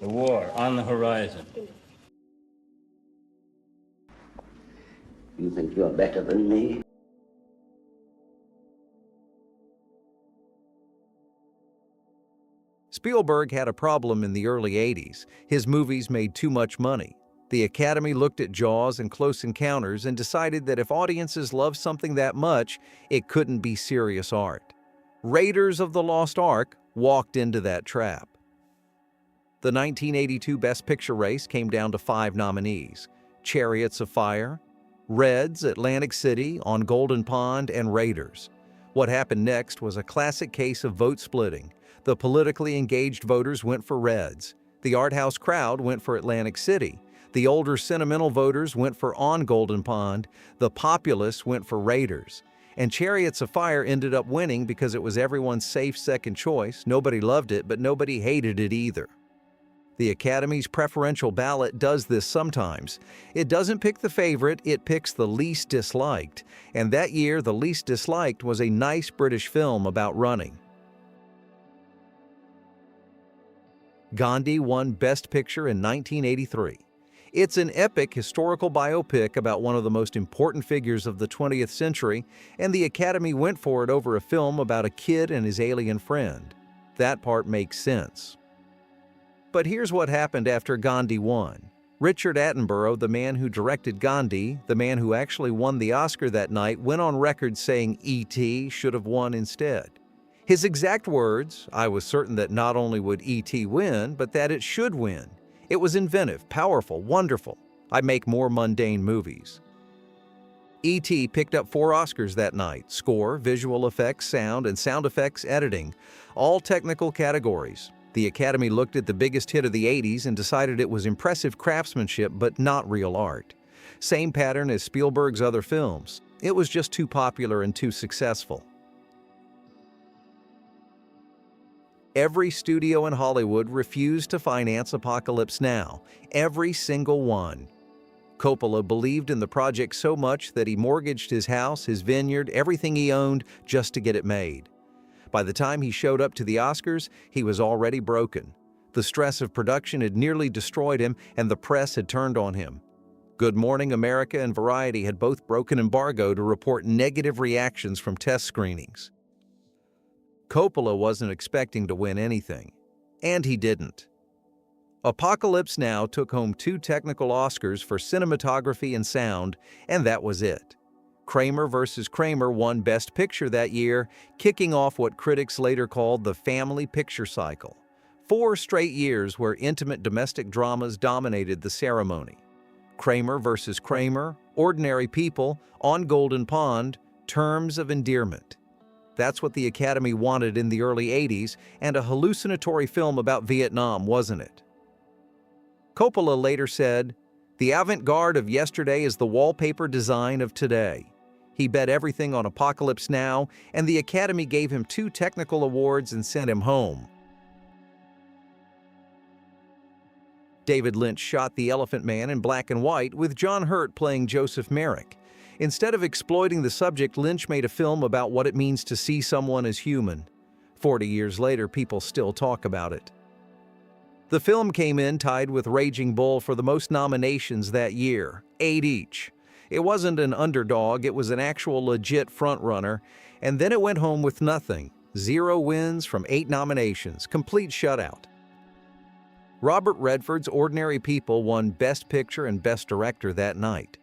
The war on the horizon. You think you're better than me? Spielberg had a problem in the early 80s. His movies made too much money. The Academy looked at Jaws and Close Encounters and decided that if audiences loved something that much, it couldn't be serious art. Raiders of the Lost Ark walked into that trap. The 1982 Best Picture race came down to 5 nominees: Chariots of Fire, Reds, Atlantic City, On Golden Pond, and Raiders. What happened next was a classic case of vote splitting. The politically engaged voters went for Reds. The art house crowd went for Atlantic City. The older sentimental voters went for On Golden Pond. The populace went for Raiders. And Chariots of Fire ended up winning because it was everyone's safe second choice. Nobody loved it, but nobody hated it either. The Academy's preferential ballot does this sometimes. It doesn't pick the favorite, it picks the least disliked. And that year, the least disliked was a nice British film about running. Gandhi won Best Picture in 1983. It's an epic historical biopic about one of the most important figures of the 20th century, and the Academy went for it over a film about a kid and his alien friend. That part makes sense. But here's what happened after Gandhi won. Richard Attenborough, the man who directed Gandhi, the man who actually won the Oscar that night, went on record saying E.T. should have won instead. His exact words, "I was certain that not only would E.T. win, but that it should win. It was inventive, powerful, wonderful. I make more mundane movies." E.T. picked up 4 Oscars that night: score, visual effects, sound, and sound effects editing, all technical categories. The Academy looked at the biggest hit of the 80s and decided it was impressive craftsmanship but not real art. Same pattern as Spielberg's other films. It was just too popular and too successful. Every studio in Hollywood refused to finance Apocalypse Now. Every single one. Coppola believed in the project so much that he mortgaged his house, his vineyard, everything he owned just to get it made. By the time he showed up to the Oscars, he was already broken. The stress of production had nearly destroyed him, and the press had turned on him. Good Morning America and Variety had both broken embargo to report negative reactions from test screenings. Coppola wasn't expecting to win anything, and he didn't. Apocalypse Now took home 2 technical Oscars for cinematography and sound, and that was it. Kramer vs. Kramer won Best Picture that year, kicking off what critics later called the family picture cycle. 4 straight years where intimate domestic dramas dominated the ceremony. Kramer vs. Kramer, Ordinary People, On Golden Pond, Terms of Endearment. That's what the Academy wanted in the early 80s, and a hallucinatory film about Vietnam, wasn't it? Coppola later said, "The avant-garde of yesterday is the wallpaper design of today." He bet everything on Apocalypse Now, and the Academy gave him 2 technical awards and sent him home. David Lynch shot The Elephant Man in black and white with John Hurt playing Joseph Merrick. Instead of exploiting the subject, Lynch made a film about what it means to see someone as human. 40 years later, people still talk about it. The film came in tied with Raging Bull for the most nominations that year, 8 each. It wasn't an underdog, it was an actual legit frontrunner, and then it went home with nothing. 0 wins from 8 nominations, complete shutout. Robert Redford's Ordinary People won Best Picture and Best Director that night.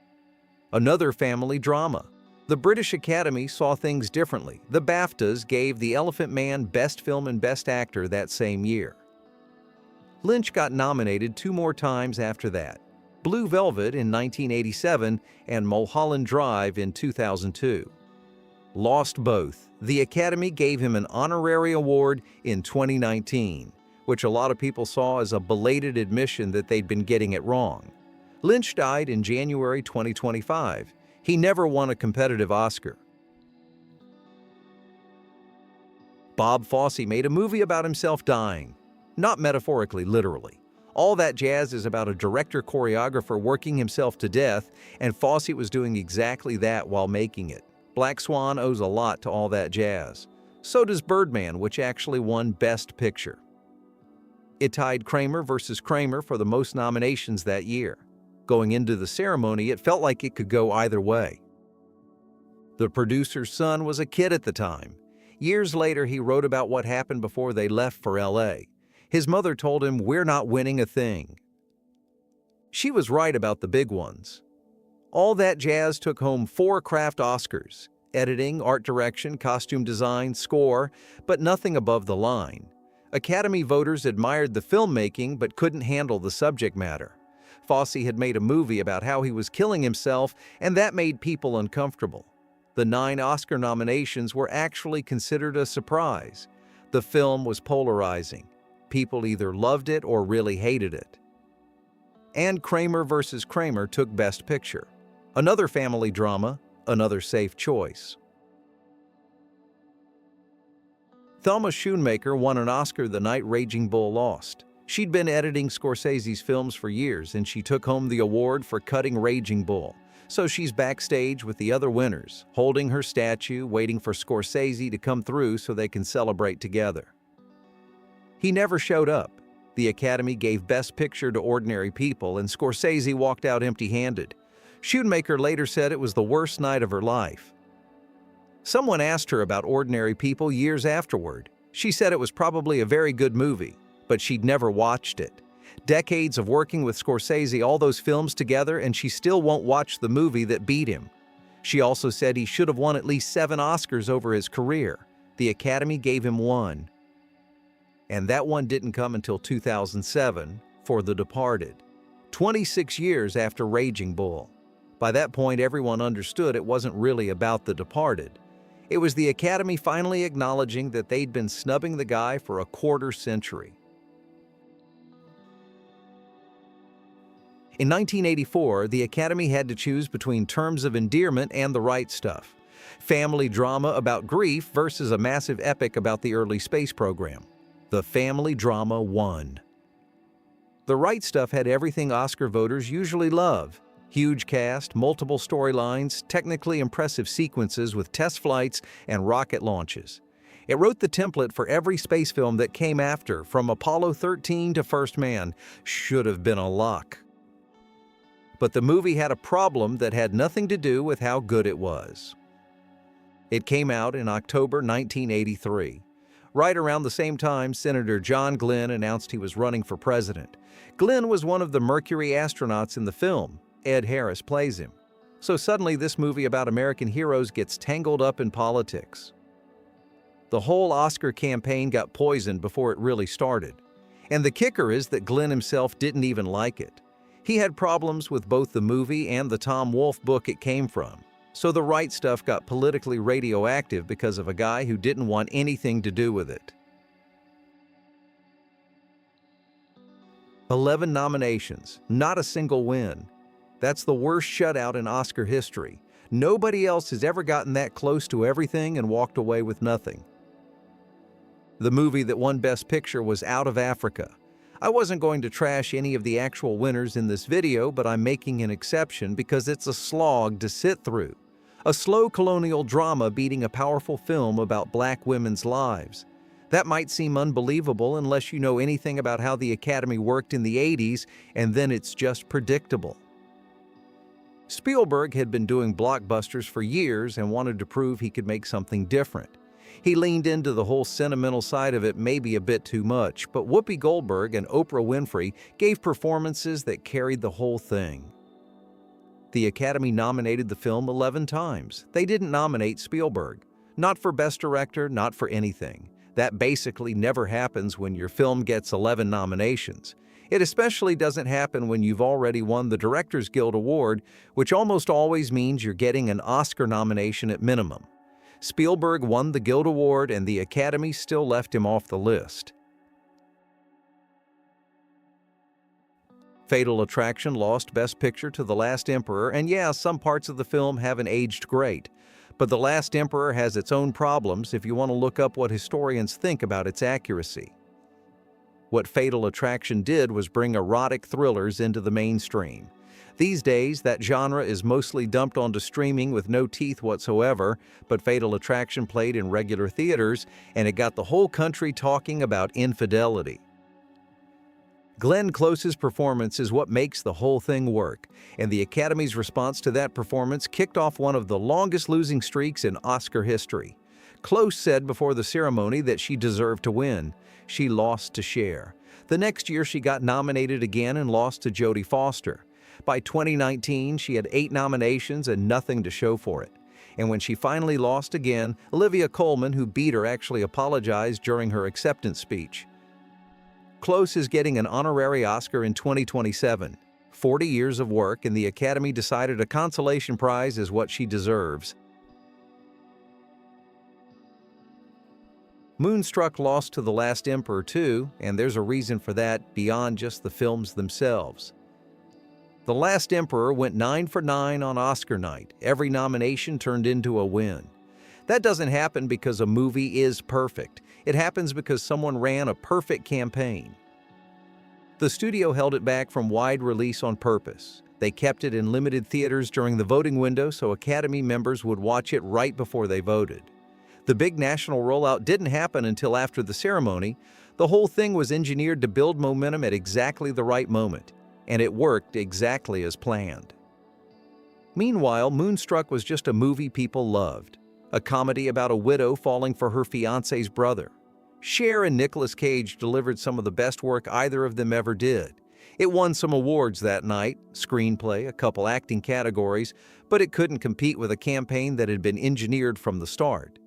Another family drama. The British Academy saw things differently. The BAFTAs gave The Elephant Man Best Film and Best Actor that same year. Lynch got nominated 2 more times after that: Blue Velvet in 1987 and Mulholland Drive in 2002. Lost both. The Academy gave him an honorary award in 2019, which a lot of people saw as a belated admission that they'd been getting it wrong. Lynch died in January 2025. He never won a competitive Oscar. Bob Fosse made a movie about himself dying. Not metaphorically, literally. All That Jazz is about a director-choreographer working himself to death, and Fosse was doing exactly that while making it. Black Swan owes a lot to All That Jazz. So does Birdman, which actually won Best Picture. It tied Kramer versus Kramer for the most nominations that year. Going into the ceremony, it felt like it could go either way. The producer's son was a kid at the time. Years later, he wrote about what happened before they left for LA. His mother told him, "We're not winning a thing." She was right about the big ones. All That Jazz took home 4 craft Oscars: editing, art direction, costume design, score, but nothing above the line. Academy voters admired the filmmaking but couldn't handle the subject matter. Fosse had made a movie about how he was killing himself, and that made people uncomfortable. The 9 Oscar nominations were actually considered a surprise. The film was polarizing. People either loved it or really hated it. And Kramer versus Kramer took Best Picture. Another family drama, another safe choice. Thelma Schoonmaker won an Oscar the night Raging Bull lost. She'd been editing Scorsese's films for years, and she took home the award for cutting Raging Bull. So she's backstage with the other winners, holding her statue, waiting for Scorsese to come through so they can celebrate together. He never showed up. The Academy gave Best Picture to Ordinary People, and Scorsese walked out empty-handed. Schoonmaker later said it was the worst night of her life. Someone asked her about Ordinary People years afterward. She said it was probably a very good movie, but she'd never watched it. Decades of working with Scorsese, all those films together, and she still won't watch the movie that beat him. She also said he should have won at least 7 Oscars over his career. The Academy gave him 1. And that one didn't come until 2007 for The Departed, 26 years after Raging Bull. By that point, everyone understood it wasn't really about The Departed. It was the Academy finally acknowledging that they'd been snubbing the guy for a quarter century. In 1984, the Academy had to choose between Terms of Endearment and The Right Stuff. Family drama about grief versus a massive epic about the early space program. The family drama won. The Right Stuff had everything Oscar voters usually love. Huge cast, multiple storylines, technically impressive sequences with test flights and rocket launches. It wrote the template for every space film that came after, from Apollo 13 to First Man. Should have been a lock. But the movie had a problem that had nothing to do with how good it was. It came out in October 1983. Right around the same time, Senator John Glenn announced he was running for president. Glenn was one of the Mercury astronauts in the film. Ed Harris plays him. So suddenly this movie about American heroes gets tangled up in politics. The whole Oscar campaign got poisoned before it really started. And the kicker is that Glenn himself didn't even like it. He had problems with both the movie and the Tom Wolfe book it came from. So The Right Stuff got politically radioactive because of a guy who didn't want anything to do with it. 11 nominations, not a single win. That's the worst shutout in Oscar history. Nobody else has ever gotten that close to everything and walked away with nothing. The movie that won Best Picture was Out of Africa. I wasn't going to trash any of the actual winners in this video, but I'm making an exception because it's a slog to sit through. A slow colonial drama beating a powerful film about Black women's lives. That might seem unbelievable unless you know anything about how the Academy worked in the 80s, and then it's just predictable. Spielberg had been doing blockbusters for years and wanted to prove he could make something different. He leaned into the whole sentimental side of it maybe a bit too much, but Whoopi Goldberg and Oprah Winfrey gave performances that carried the whole thing. The Academy nominated the film 11 times. They didn't nominate Spielberg. Not for Best Director, not for anything. That basically never happens when your film gets 11 nominations. It especially doesn't happen when you've already won the Directors Guild Award, which almost always means you're getting an Oscar nomination at minimum. Spielberg won the Guild Award, and the Academy still left him off the list. Fatal Attraction lost Best Picture to The Last Emperor, and yeah, some parts of the film haven't aged great. But The Last Emperor has its own problems if you want to look up what historians think about its accuracy. What Fatal Attraction did was bring erotic thrillers into the mainstream. These days, that genre is mostly dumped onto streaming with no teeth whatsoever, but Fatal Attraction played in regular theaters, and it got the whole country talking about infidelity. Glenn Close's performance is what makes the whole thing work, and the Academy's response to that performance kicked off one of the longest losing streaks in Oscar history. Close said before the ceremony that she deserved to win. She lost to Cher. The next year she got nominated again and lost to Jodie Foster. By 2019, she had 8 nominations and nothing to show for it. And when she finally lost again, Olivia Colman, who beat her, actually apologized during her acceptance speech. Close is getting an honorary Oscar in 2027. 40 years of work, and the Academy decided a consolation prize is what she deserves. Moonstruck lost to The Last Emperor too, and there's a reason for that beyond just the films themselves. The Last Emperor went 9 for 9 on Oscar night. Every nomination turned into a win. That doesn't happen because a movie is perfect. It happens because someone ran a perfect campaign. The studio held it back from wide release on purpose. They kept it in limited theaters during the voting window so Academy members would watch it right before they voted. The big national rollout didn't happen until after the ceremony. The whole thing was engineered to build momentum at exactly the right moment, and it worked exactly as planned. Meanwhile, Moonstruck was just a movie people loved, a comedy about a widow falling for her fiancé's brother. Cher and Nicolas Cage delivered some of the best work either of them ever did. It won some awards that night, screenplay, a couple acting categories, but it couldn't compete with a campaign that had been engineered from the start.